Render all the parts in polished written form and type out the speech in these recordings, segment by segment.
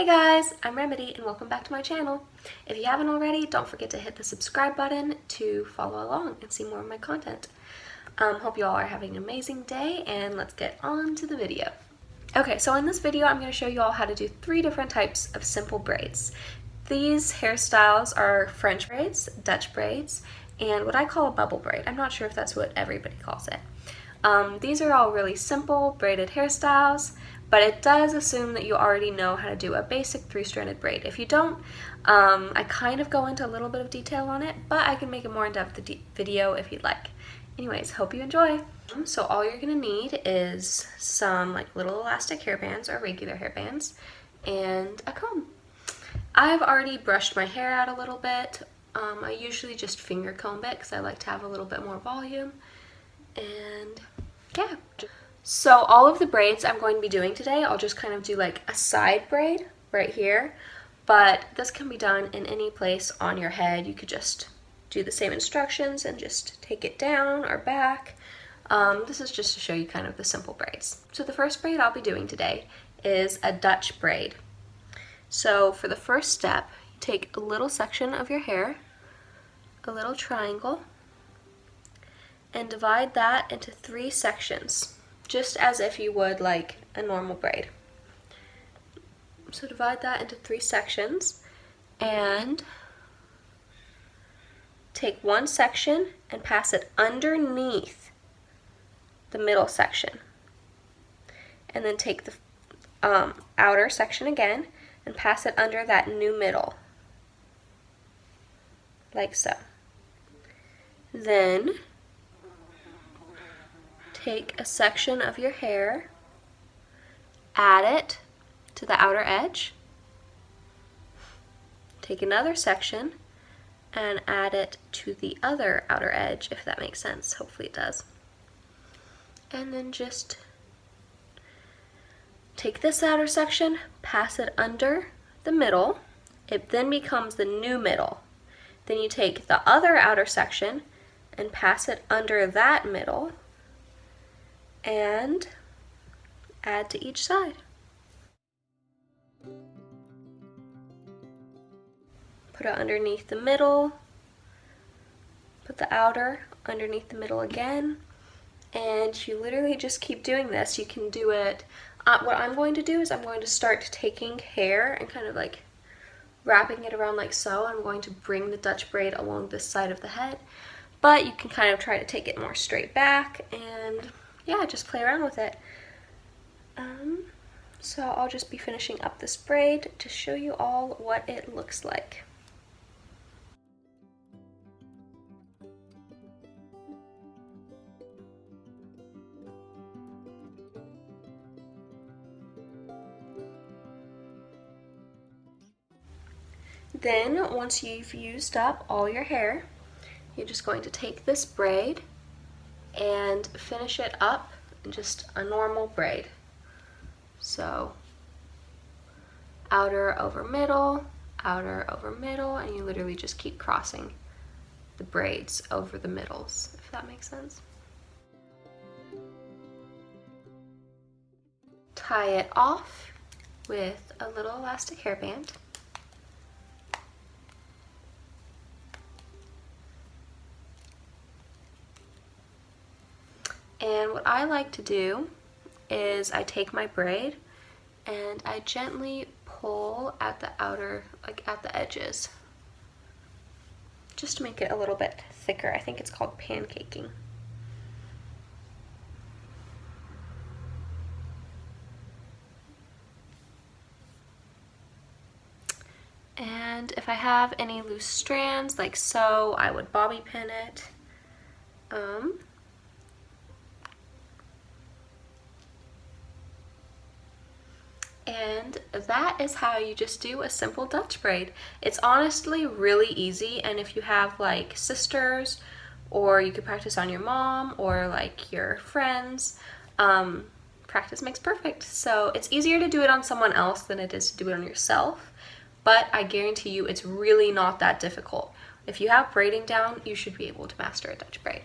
Hey guys, I'm Remedy and welcome back to my channel. If you haven't already, don't forget to hit the subscribe button to follow along and see more of my content. Hope you all are having an amazing day and let's get on to the video. Okay, so in this video I'm going to show you all how to do 3 different types of simple braids. These hairstyles are French braids, Dutch braids, and what I call a bubble braid. I'm not sure if that's what everybody calls it. These are all really simple braided hairstyles, but it does assume that you already know how to do a basic 3-stranded braid. If you don't, I kind of go into a little bit of detail on it, but I can make a more in-depth video if you'd like. Anyways, hope you enjoy. So all you're gonna need is some little elastic hairbands or regular hairbands and a comb. I've already brushed my hair out a little bit. I usually just finger comb it because I like to have a little bit more volume. And yeah. So all of the braids I'm going to be doing today, I'll just kind of do like a side braid right here, but this can be done in any place on your head. You could just do the same instructions and just take it down or back. This is just to show you kind of the simple braids. So the first braid I'll be doing today is a Dutch braid. So for the first step, you take a little section of your hair, a little triangle, and divide that into 3 sections, just as if you would like a normal braid. So divide that into 3 sections and take one section and pass it underneath the middle section. And then take the outer section again and pass it under that new middle, like so. Then take a section of your hair, add it to the outer edge, take another section and add it to the other outer edge, if that makes sense. Hopefully it does. And then just take this outer section, pass it under the middle. It then becomes the new middle. Then you take the other outer section and pass it under that middle and add to each side. Put it underneath the middle, put the outer underneath the middle again, and you literally just keep doing this. You can do it, what I'm going to do is I'm going to start taking hair and kind of like wrapping it around like so. I'm going to bring the Dutch braid along this side of the head, but you can kind of try to take it more straight back and yeah, just play around with it. So I'll just be finishing up this braid to show you all what it looks like. Then once you've used up all your hair, you're just going to take this braid and finish it up in just a normal braid. So outer over middle, and you literally just keep crossing the braids over the middles, if that makes sense. Tie it off with a little elastic hairband. And what I like to do is I take my braid and I gently pull at the outer, like at the edges, just to make it a little bit thicker. I think it's called pancaking. And if I have any loose strands, like so, I would bobby pin it. And that is how you just do a simple Dutch braid. It's honestly really easy, and if you have like sisters, or you could practice on your mom or like your friends, practice makes perfect. So it's easier to do it on someone else than it is to do it on yourself, but I guarantee you it's really not that difficult. If you have braiding down, you should be able to master a Dutch braid.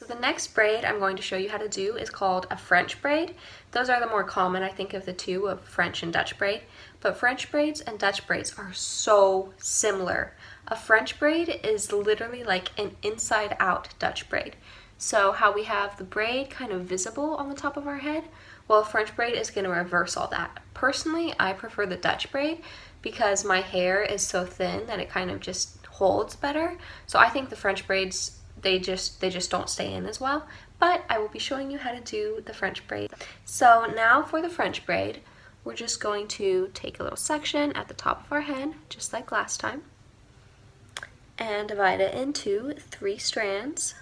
So the next braid I'm going to show you how to do is called a French braid. Those are the more common, I think, of the two, of French and Dutch braid. But French braids and Dutch braids are so similar. A French braid is literally like an inside out Dutch braid. So how we have the braid kind of visible on the top of our head, well, a French braid is going to reverse all that. Personally, I prefer the Dutch braid because my hair is so thin that it kind of just holds better. So I think the French braids, they just don't stay in as well. But I will be showing you how to do the French braid. So now for the French braid, we're just going to take a little section at the top of our head, just like last time, and divide it into 3 strands.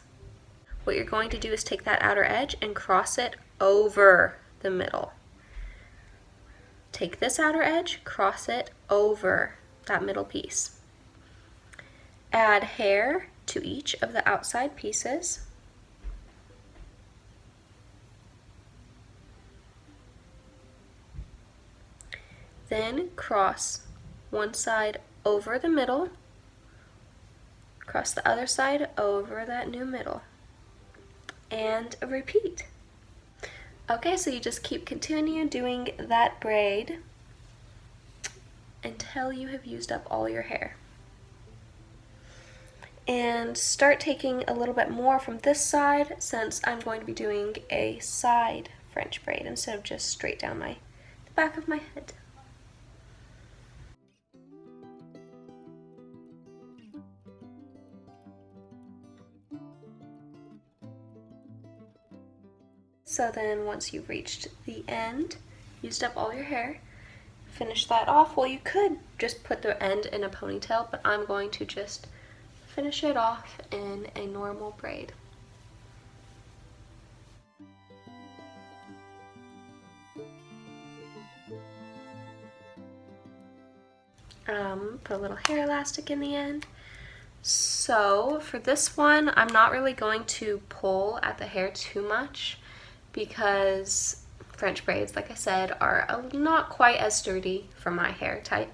What you're going to do is take that outer edge and cross it over the middle. Take this outer edge, cross it over that middle piece. Add hair to each of the outside pieces. Then cross one side over the middle, cross the other side over that new middle, and repeat. Okay, so you just continue doing that braid until you have used up all your hair. And start taking a little bit more from this side, since I'm going to be doing a side French braid instead of just straight down the back of my head. So then once you've reached the end, used up all your hair, finish that off. Well, you could just put the end in a ponytail, but I'm going to just finish it off in a normal braid. Put a little hair elastic in the end. So for this one, I'm not really going to pull at the hair too much because French braids, like I said, are not quite as sturdy for my hair type.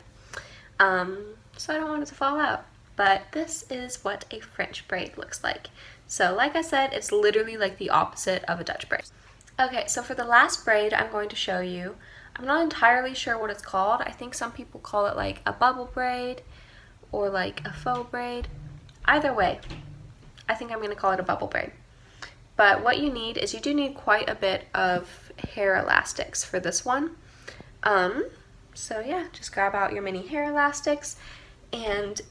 So I don't want it to fall out. But this is what a French braid looks like. So like I said, it's literally like the opposite of a Dutch braid. Okay, so for the last braid I'm going to show you, I'm not entirely sure what it's called. I think some people call it like a bubble braid or like a faux braid. Either way, I think I'm going to call it a bubble braid. But what you need is you do need quite a bit of hair elastics for this one. So yeah, just grab out your mini hair elastics, and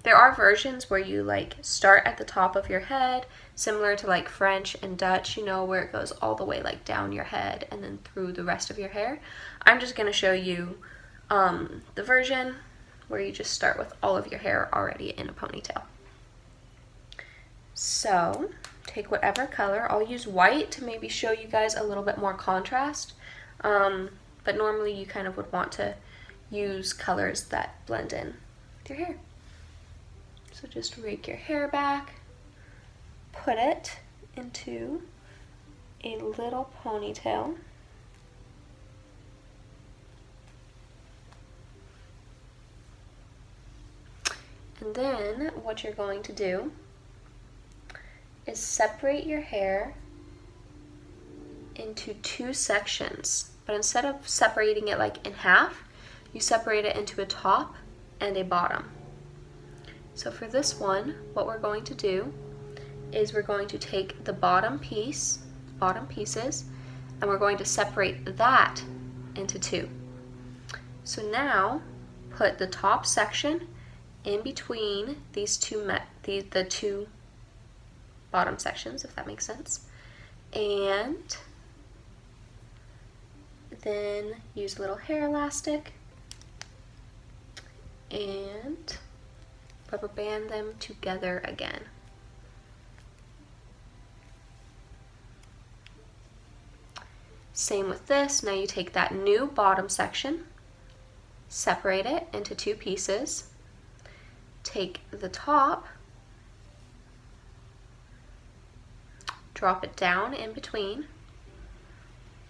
there are versions where you like start at the top of your head, similar to like French and Dutch, you know, where it goes all the way like down your head and then through the rest of your hair. I'm just going to show you the version where you just start with all of your hair already in a ponytail. So take whatever color. I'll use white to maybe show you guys a little bit more contrast, but normally you kind of would want to use colors that blend in with your hair. So just rake your hair back, put it into a little ponytail. And then what you're going to do is separate your hair into 2 sections. But instead of separating it like in half, you separate it into a top and a bottom. So for this one, what we're going to do is we're going to take the bottom pieces, and we're going to separate that into 2. So now put the top section in between these the two bottom sections, if that makes sense, and then use a little hair elastic and rubber band them together again. Same with this. Now you take that new bottom section, separate it into 2 pieces, take the top, drop it down in between,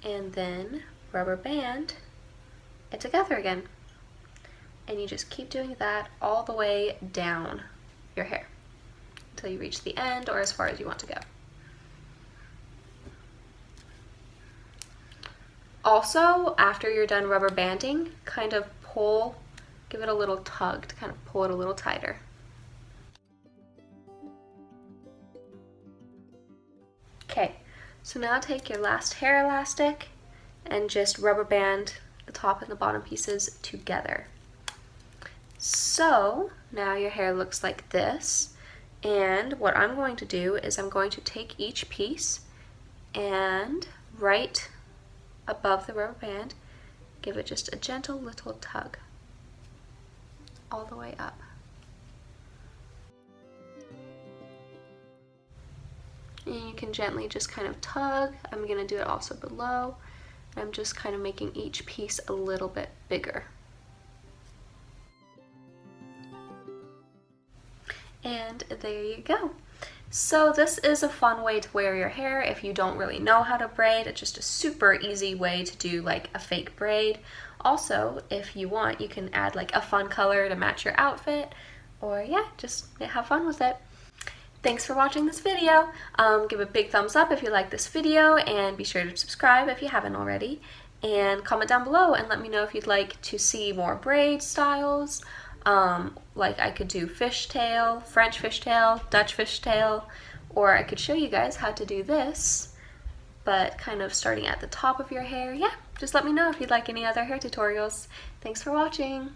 and then rubber band it together again. And you just keep doing that all the way down your hair until you reach the end or as far as you want to go. Also, after you're done rubber banding, kind of pull, give it a little tug to kind of pull it a little tighter. Okay, so now take your last hair elastic and just rubber band the top and the bottom pieces together. So now your hair looks like this, and what I'm going to do is I'm going to take each piece and right above the rubber band, give it just a gentle little tug all the way up. And you can gently just kind of tug. I'm going to do it also below. I'm just kind of making each piece a little bit bigger. And there you go. So this is a fun way to wear your hair if you don't really know how to braid. It's just a super easy way to do like a fake braid. Also, if you want, you can add like a fun color to match your outfit, or yeah, just have fun with it. Thanks for watching this video. Give a big thumbs up if you like this video, and be sure to subscribe if you haven't already. And comment down below and let me know if you'd like to see more braid styles. Like I could do fishtail, French fishtail, Dutch fishtail, or I could show you guys how to do this, but kind of starting at the top of your hair. Yeah, just let me know if you'd like any other hair tutorials. Thanks for watching.